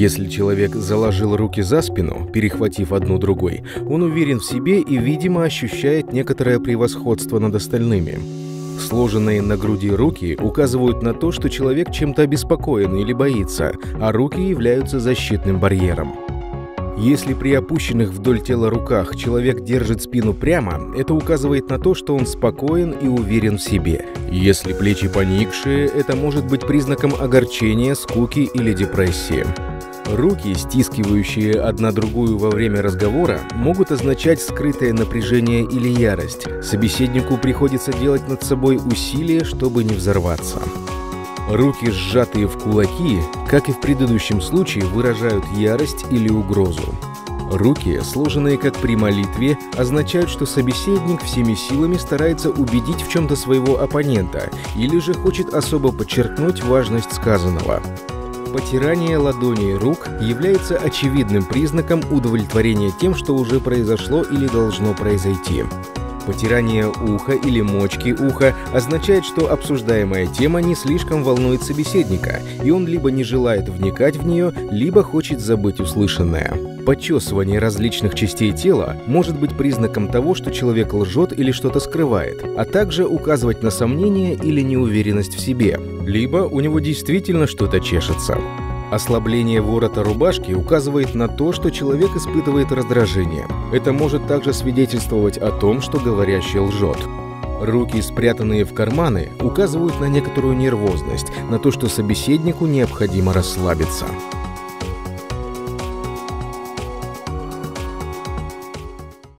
Если человек заложил руки за спину, перехватив одну другой, он уверен в себе и, видимо, ощущает некоторое превосходство над остальными. Сложенные на груди руки указывают на то, что человек чем-то обеспокоен или боится, а руки являются защитным барьером. Если при опущенных вдоль тела руках человек держит спину прямо, это указывает на то, что он спокоен и уверен в себе. Если плечи поникшие, это может быть признаком огорчения, скуки или депрессии. Руки, стискивающие одна другую во время разговора, могут означать скрытое напряжение или ярость. Собеседнику приходится делать над собой усилия, чтобы не взорваться. Руки, сжатые в кулаки, как и в предыдущем случае, выражают ярость или угрозу. Руки, сложенные как при молитве, означают, что собеседник всеми силами старается убедить в чем-то своего оппонента или же хочет особо подчеркнуть важность сказанного. Потирание ладоней рук является очевидным признаком удовлетворения тем, что уже произошло или должно произойти. Потирание уха или мочки уха означает, что обсуждаемая тема не слишком волнует собеседника, и он либо не желает вникать в нее, либо хочет забыть услышанное. Почесывание различных частей тела может быть признаком того, что человек лжет или что-то скрывает, а также указывать на сомнение или неуверенность в себе, либо у него действительно что-то чешется. Ослабление ворота рубашки указывает на то, что человек испытывает раздражение. Это может также свидетельствовать о том, что говорящий лжет. Руки, спрятанные в карманы, указывают на некоторую нервозность, на то, что собеседнику необходимо расслабиться.